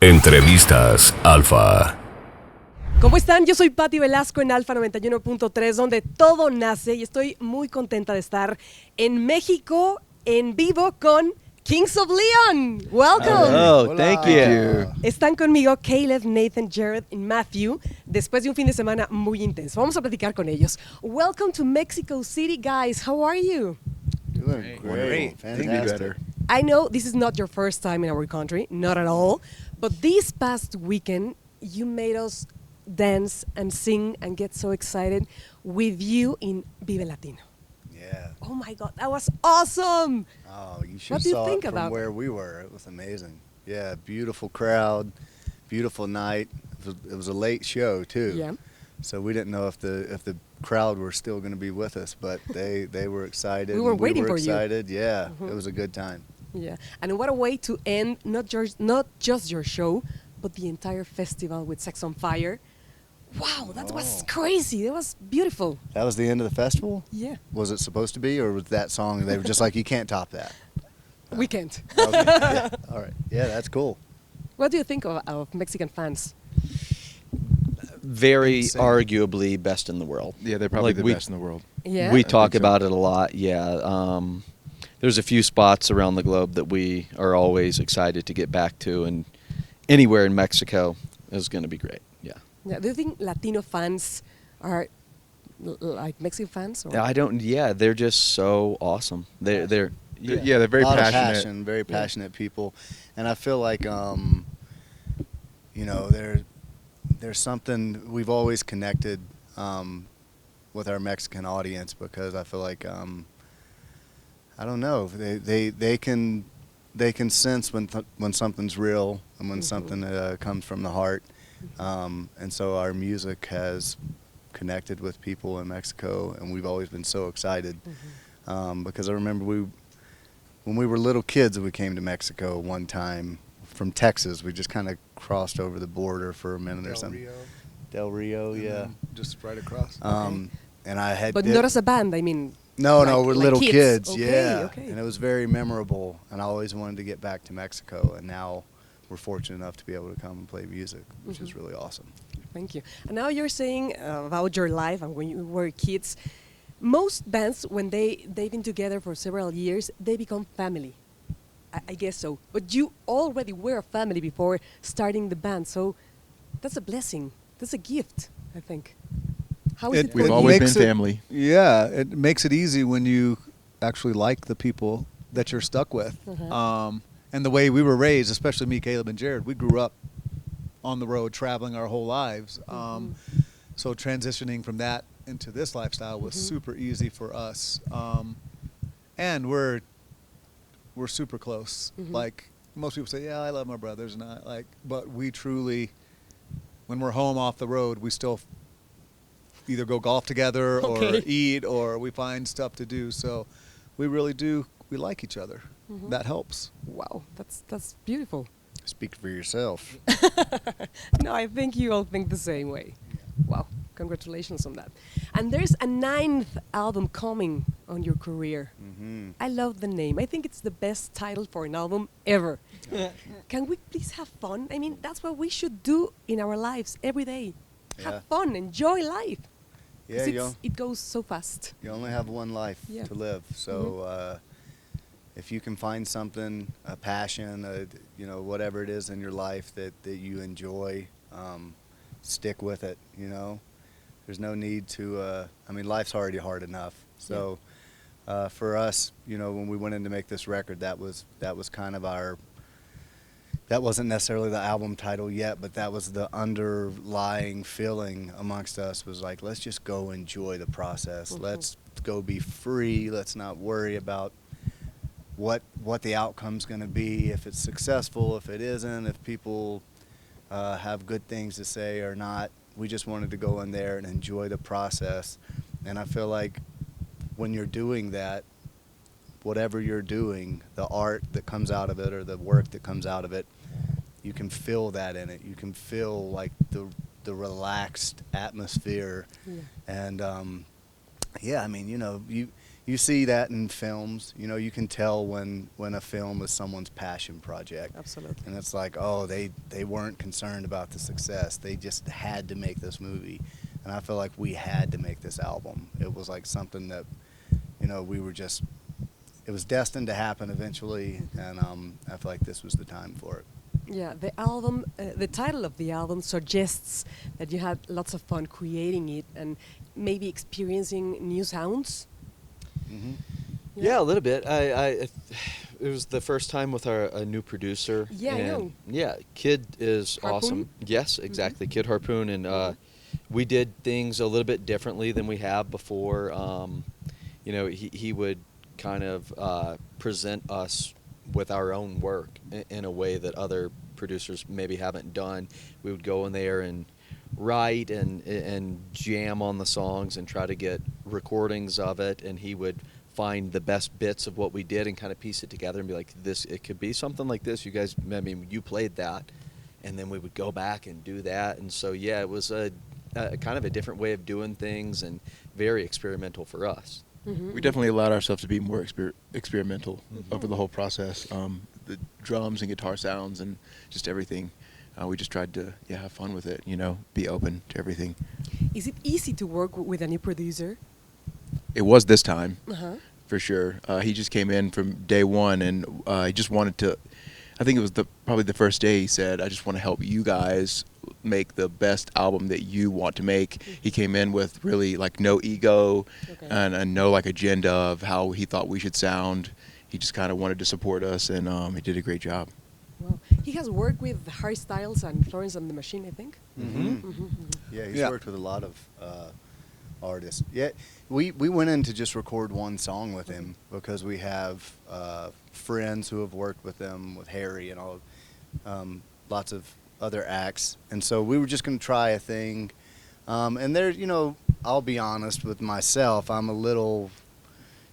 Entrevistas Alfa. ¿Cómo están? Yo soy Patti Velasco en Alfa 91.3, donde todo nace, y estoy muy contenta de estar en México en vivo con Kings of Leon. Welcome. Oh, thank you. Están conmigo Caleb, Nathan, Jared y Matthew después de un fin de semana muy intenso. Vamos a platicar con ellos. Welcome to Mexico City, guys. How are you? Doing great. Fantastic. I know this is not your first time in our country, not at all, but this past weekend you made us dance and sing and get so excited with you in Vive Latino. Yeah. Oh my God, that was awesome! Oh, you should What do you saw think it from about where we were. It was amazing. Yeah, beautiful crowd, beautiful night. It was a late show too. Yeah. So we didn't know if the crowd were still going to be with us, but they were excited. We were and waiting for you. excited. Yeah, it was a good time. Yeah, and what a way to end not just your show, but the entire festival with Sex on Fire. Wow, that was crazy. That was beautiful. That was the end of the festival? Yeah. Was it supposed to be, or was that song, they were just like, you can't top that? We can't. Okay. Yeah. All right. Yeah, that's cool. What do you think of Mexican fans? Very Insane. arguably best in the world. Yeah, they're probably Like the we- best in the world. Yeah. We talk think so. about it a lot, yeah. There's a few spots around the globe that we are always excited to get back to, and anywhere in Mexico is going to be great, yeah. Yeah, do you think Latino fans are like Mexican fans? Or? They're just so awesome. They're Yeah, they're very a lot passionate. of passion, very passionate people, and I feel like there's something we've always connected with our Mexican audience, because I feel like I don't know, they can sense when something's real and when something comes from the heart, and so our music has connected with people in Mexico, and we've always been so excited because I remember when we were little kids, we came to Mexico one time from Texas. We just kind of crossed over the border for a minute or something. Del Rio, yeah. Just right across. And I had. But not as a band, I mean. No, like- we're like little kids. Okay, Yeah. okay. And it was very memorable, and I always wanted to get back to Mexico, and now we're fortunate enough to be able to come and play music, which is really awesome. Thank you. And now you're saying about your life and when you were kids. Most bands, when they've been together for several years, they become family. I guess so. But you already were a family before starting the band, so that's a blessing. That's a gift, I think. How is it for We've you? always makes been it- family. Yeah, it makes it easy when you actually like the people that you're stuck with. And the way we were raised, especially me, Caleb, and Jared, we grew up on the road traveling our whole lives. So transitioning from that into this lifestyle was super easy for us. And we're super close. Like most people say, yeah, I love my brothers, and but we truly, when we're home off the road, we still either go golf together or Okay. eat, or we find stuff to do. So we really do. We like each other. That helps. Wow, that's beautiful. Speak for yourself. No, I think you all think the same way. Wow, congratulations on that. And there's a 9th album coming on your career. I love the name. I think it's the best title for an album ever. Can we please have fun? I mean, that's what we should do in our lives every day. Yeah. Have fun, enjoy life. 'Cause Yeah, it goes so fast. you only have one life Yeah. to live, so if you can find something, a passion, whatever it is in your life that you enjoy, stick with it. There's no need to. Life's already hard enough. So for us, when we went in to make this record, that was kind of our. That wasn't necessarily the album title yet, but that was the underlying feeling amongst us, was like, let's just go enjoy the process. Let's go be free. Let's not worry about what the outcome's going to be, if it's successful, if it isn't, if people have good things to say or not. We just wanted to go in there and enjoy the process. And I feel like when you're doing that, whatever you're doing, the art that comes out of it or the work that comes out of it, you can feel that in it. You can feel like the relaxed atmosphere. And you see that in films. You know, you can tell when a film is someone's passion project. Absolutely. And it's like, oh, they weren't concerned about the success. They just had to make this movie. And I feel like we had to make this album. It was like something that, you know, it was destined to happen eventually. And I feel like this was the time for it. Yeah, the album, the title of the album suggests that you had lots of fun creating it and maybe experiencing new sounds. Mm-hmm. Yeah, a little bit. It was the first time with a new producer. Yeah, I and know. Yeah, Kid is Harpoon? awesome. Yes, exactly, Kid Harpoon, and we did things a little bit differently than we have before. You know, he would kind of present us with our own work in a way that other producers maybe haven't done. We would go in there and write and jam on the songs and try to get recordings of it, and he would find the best bits of what we did and kind of piece it together and be like, this, it could be something like this. You guys, I mean, you played that, and then we would go back and do that. And so yeah, it was a kind of a different way of doing things and very experimental for us. Mm-hmm. We definitely allowed ourselves to be more experimental over the whole process. The drums and guitar sounds and just everything. We just tried to have fun with it, you know, be open to everything. Is it easy to work with a new producer? It was this time, Uh-huh. for sure. He just came in from day one, and he just wanted to, I think it was probably the first day he said, I just want to help you guys make the best album that you want to make. He came in with really like no ego and no like agenda of how he thought we should sound. He just kind of wanted to support us, and he did a great job. Well, he has worked with Harry Styles and Florence and the Machine, I think. Mm-hmm. Mm-hmm. Yeah, he's Yeah. worked with a lot of artists. Yeah, we went in to just record one song with him because we have friends who have worked with him, with Harry and all, lots of other acts. And so we were just going to try a thing. And there, you know, I'll be honest with myself, I'm a little,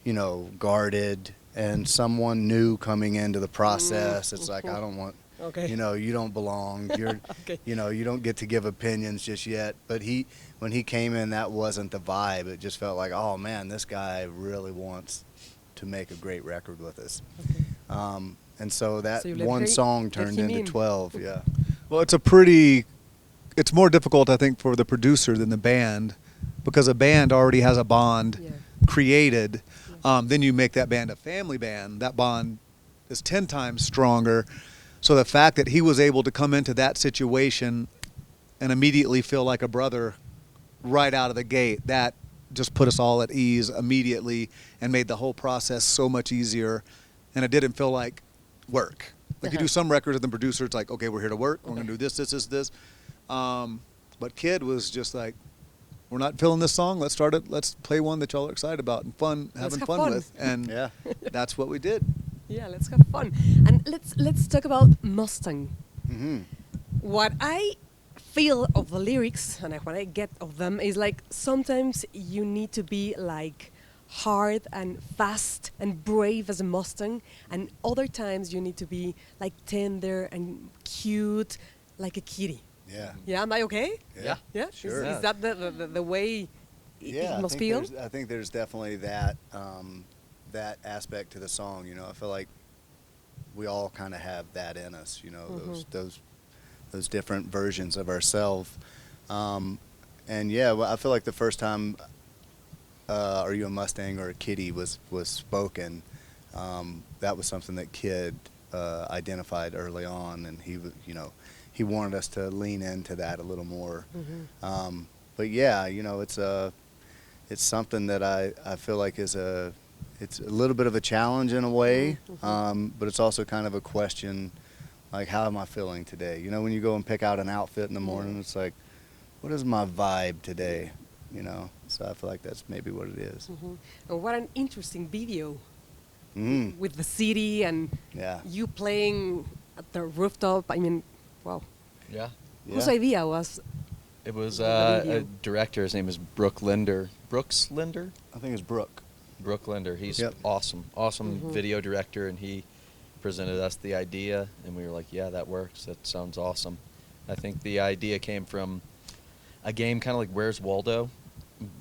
you know, guarded. And someone new coming into the process, it's like, I don't want, Okay. you know, you don't belong. You're, Okay. you know, you don't get to give opinions just yet. But when he came in, that wasn't the vibe. It just felt like, oh man, this guy really wants to make a great record with us. Okay. And so that So you let one Harry- song let turned him into in. 12. Yeah. Well, it's more difficult, I think, for the producer than the band, because a band already has a bond Yeah. created. Then you make that band a family band. That bond is 10 times stronger. So the fact that he was able to come into that situation and immediately feel like a brother right out of the gate, that just put us all at ease immediately and made the whole process so much easier. And it didn't feel like work. Like you do some records and the producer, it's like, okay, we're here to work. We're going to do this. But Kid was just like, we're not feeling this song. Let's start it. Let's play one that y'all are excited about and having have fun fun. with. And Yeah. that's what we did. Yeah, let's have fun. And let's talk about Mustang. Mm-hmm. What I feel of the lyrics and what I get of them is like sometimes you need to be like hard and fast and brave as a Mustang, and other times you need to be like tender and cute like a kitty. Yeah. Yeah, am I okay? Yeah. Yeah, Sure. Is that the way it must feel? I think there's definitely that that aspect to the song. You know, I feel like we all kind of have that in us. You know, those different versions of ourselves. And yeah, well, I feel like the first time "Are You a Mustang or a Kitty" was spoken, that was something that Kid identified early on, and he was, you know, he wanted us to lean into that a little more. But yeah, you know, it's something that I feel like it's a little bit of a challenge in a way, but it's also kind of a question, like, how am I feeling today? You know, when you go and pick out an outfit in the morning, it's like, what is my vibe today? You know, so I feel like that's maybe what it is. And what an interesting video Mm. with the city and Yeah. you playing at the rooftop. I mean, wow. Yeah. Whose Yeah. idea was? It was The a video. director. His name is Brooke Linder. Brooks Linder? I think it's Brooke. Brooke Linder. He's Yep. awesome video director, and he presented us the idea, and we were like, yeah, that works. That sounds awesome. I think the idea came from a game kind of like Where's Waldo,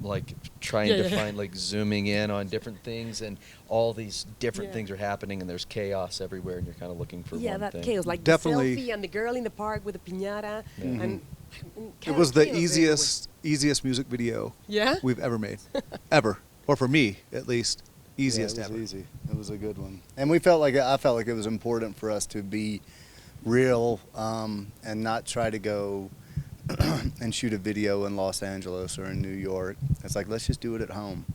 like trying Yeah, to yeah. find, like zooming in on different things, and all these different Yeah. things are happening, and there's chaos everywhere, and you're kind of looking for Yeah, one that thing. chaos, like Definitely. the selfie and the girl in the park with the piñata, Mhm. and It was the chaos easiest music video Yeah. we've ever made, ever, or for me at least, easiest yeah, it ever. was easy. It was a good one, and I felt like it was important for us to be real and not try to go and shoot a video in Los Angeles or in New York. It's like, let's just do it at home.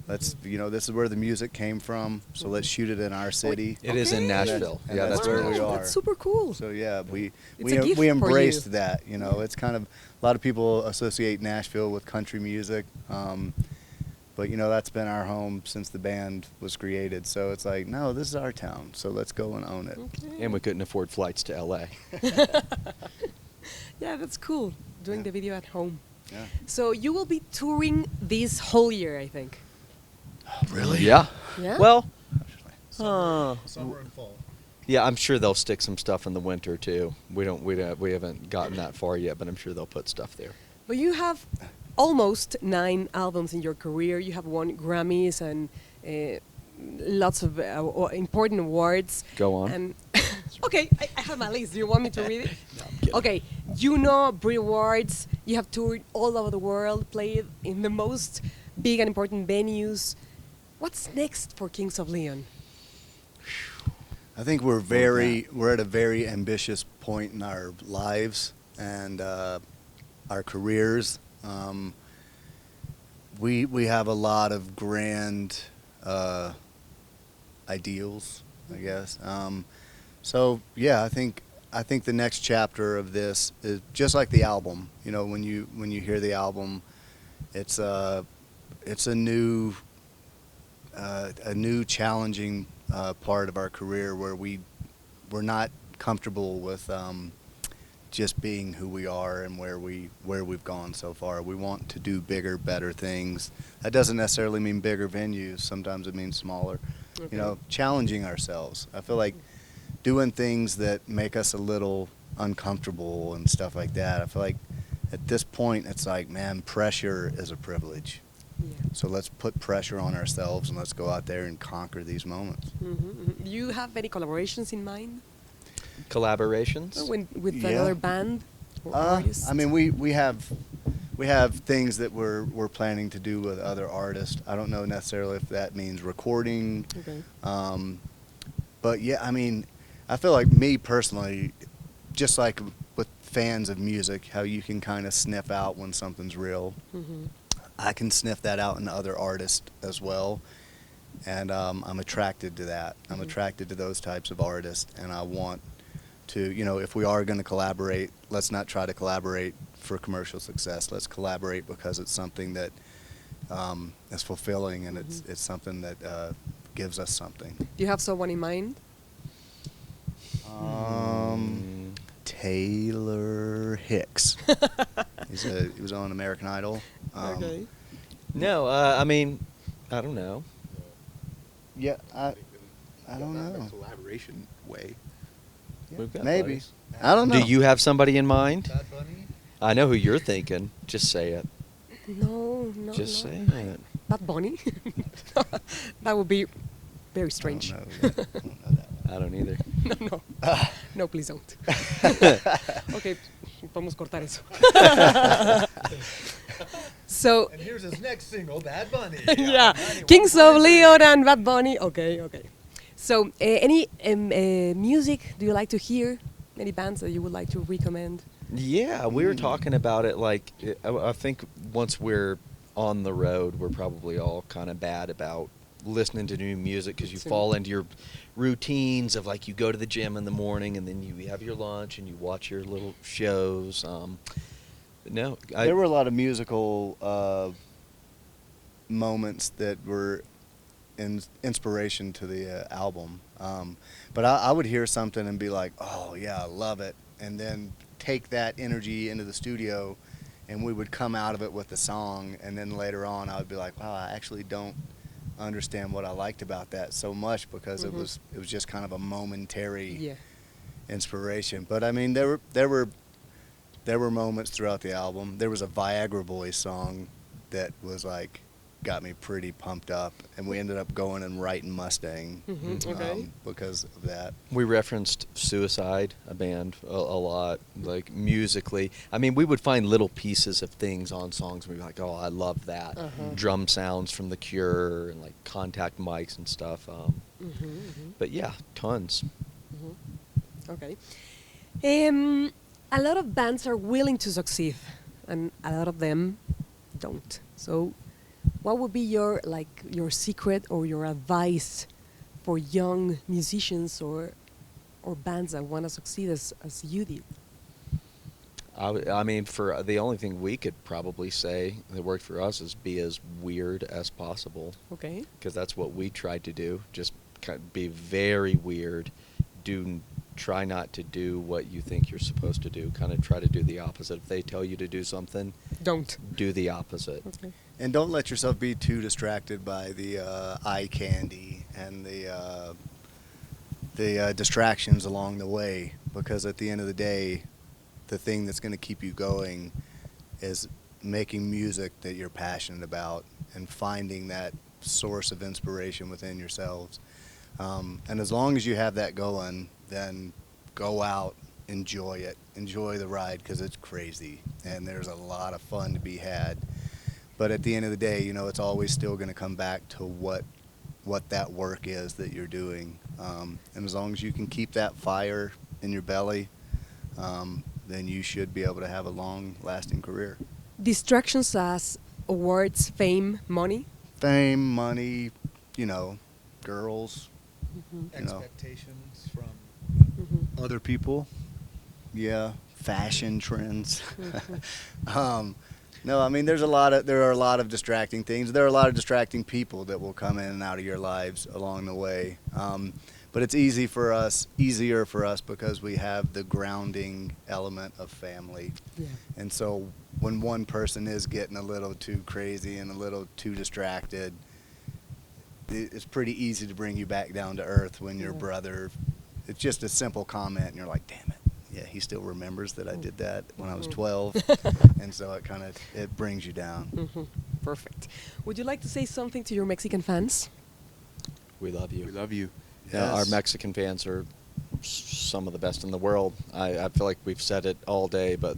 Let's, this is where the music came from, so let's shoot it in our city. It is in Okay. Nashville. And Yeah, that's that's where where we Wow, are. That's super cool. So yeah, It's a gift we for embraced you. that. It's kind of a lot of people associate Nashville with country music, but that's been our home since the band was created. So it's like, no, this is our town. So let's go and own it. Okay. And we couldn't afford flights to LA. Yeah, that's cool. Doing Yeah. the video at home. Yeah. So you will be touring this whole year, I think. Really? Yeah. Yeah. Well, Summer and fall. yeah, I'm sure they'll stick some stuff in the winter too. We haven't gotten that far yet, but I'm sure they'll put stuff there. But you have almost 9 albums in your career. You have won Grammys and lots of important awards. Go on. And okay, I have my list. Do you want me to read it? No, I'm kidding. Okay, Brit Awards. You have toured all over the world, played in the most big and important venues. What's next for Kings of Leon? I think we're at a very ambitious point in our lives and our careers. We have a lot of grand ideals, I guess. So yeah, I think the next chapter of this is just like the album. When you hear the album, it's a new challenging part of our career where we're not comfortable with just being who we are and where we've gone so far. We want to do bigger, better things. That doesn't necessarily mean bigger venues. Sometimes it means smaller. Okay. Challenging ourselves. I feel like doing things that make us a little uncomfortable and stuff like that. I feel like at this point it's like, man, pressure is a privilege. Yeah. So let's put pressure on ourselves and let's go out there and conquer these moments. Do you have any collaborations in mind? Collaborations? With Yeah. another band or artist? I mean, we have things that we're planning to do with other artists. I don't know necessarily if that means recording, Okay. but yeah, I mean, I feel like me personally, just like with fans of music, how you can kind of sniff out when something's real. Mhm. I can sniff that out in other artists as well, and I'm attracted to that. I'm Mhm. attracted to those types of artists, and I want to, if we are going to collaborate, let's not try to collaborate for commercial success. Let's collaborate because it's something that is fulfilling, and it's something that gives us something. Do you have someone in mind? Taylor Hicks. He was on American Idol. Okay. No, I mean, I don't know. Yeah, I don't Not in know. a collaboration way. We've got Maybe. buddies. I don't know. Do you have somebody in mind? Bad Bunny? I know who you're thinking. Just say it. No, no. Just no. say it. Bad Bunny? That would be very I strange. don't know that. I don't know that one. I don't either. No, no, please don't. Okay, podemos cortar eso. So, And here's his next single, Bad Bunny. yeah, Kings of Leon and Bad Bunny. Okay, okay. So, any music do you like to hear? Any bands that you would like to recommend? Yeah, we were talking about it. Like, I think once we're on the road, we're probably all kind of bad about listening to new music because you fall into your routines of, like, you go to the gym in the morning and then you have your lunch and you watch your little shows. No, There were a lot of musical moments that were inspiration to the album. But I would hear something and be like, oh, yeah, I love it. And then take that energy into the studio and we would come out of it with a song. And then later on, I would be like, wow, I actually don't understand what I liked about that so much because it was just kind of a momentary Yeah. inspiration. But I mean, there were moments throughout the album. There was a Viagra Boys song that was like got me pretty pumped up, and we ended up going and writing Mustang Okay. because of that. We referenced Suicide, a band, a lot, like musically. I mean, we would find little pieces of things on songs. We'd be like, oh, I love that. Drum sounds from The Cure and like contact mics and stuff. But yeah, tons. Okay. A lot of bands are willing to succeed, and a lot of them don't. So, what would be your secret or your advice for young musicians or bands that want to succeed as you did? I mean, for the only thing we could probably say that worked for us is be as weird as possible. Okay. Because that's what we tried to do. Just kind of be very weird. Try not to do what you think you're supposed to do. Kind of try to do the opposite. If they tell you to do something, Don't. do the opposite. Okay. And don't let yourself be too distracted by the eye candy and the distractions along the way, because at the end of the day, the thing that's going to keep you going is making music that you're passionate about and finding that source of inspiration within yourselves. And as long as you have that going, then go out, enjoy it, enjoy the ride, because it's crazy and there's a lot of fun to be had. But at the end of the day, it's always still going to come back to what that work is that you're doing. And as long as you can keep that fire in your belly, then you should be able to have a long-lasting career. Distractions as awards, fame, money. Fame, money, girls. Expectations from other people. Yeah, fashion trends. No, I mean there are a lot of distracting things. There are a lot of distracting people that will come in and out of your lives along the way. But it's easier for us because we have the grounding element of family. Yeah. And so when one person is getting a little too crazy and a little too distracted, it's pretty easy to bring you back down to earth when your brother, it's just a simple comment and you're like, damn it. Yeah, he still remembers that I did that when I was 12. And so it brings you down. Perfect. Would you like to say something to your Mexican fans? We love you. We love you. Yeah, our Yes. Mexican fans are some of the best in the world. I feel like we've said it all day, but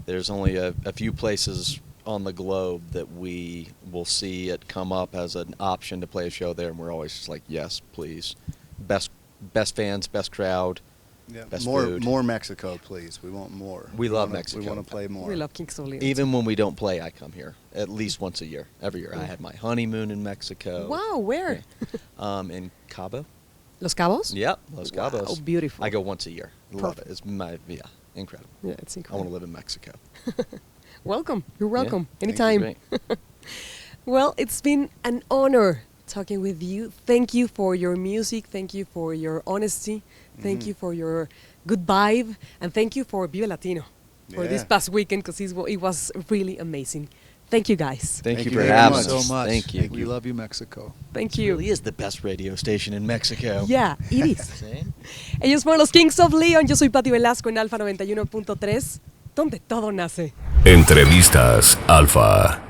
there's only a few places on the globe that we will see it come up as an option to play a show there, and we're always just like, yes, please. Best fans, best crowd, best food. More Mexico, please. We want more. We love wanna- Mexico. We want to play more. We love Kings of Leon. Even when we don't play, I come here at least once a year. Every year, I had my honeymoon in Mexico. Wow, where? In Cabo. Los Cabos? Yep, Los Wow, Cabos. beautiful. I go once a year. Love it. Perfect. It's incredible. Yeah, it's I incredible. want to live in Mexico. Welcome. You're welcome. Yeah, thank you, Anytime. great. Well, it's been an honor talking with you. Thank you for your music. Thank you for your honesty. Thank you for your good vibe. And thank you for Vive Latino for this Yeah. past weekend, because it was really amazing. Thank you, guys. Thank you for very having much. us. So much. Thank you. We love you, Mexico. Thank It you. really is the best radio station in Mexico. Yeah, it is. See? Ellos fueron los Kings of Leon. Yo soy Pati Velasco en Alfa 91.3, donde todo nace. Entrevistas Alfa.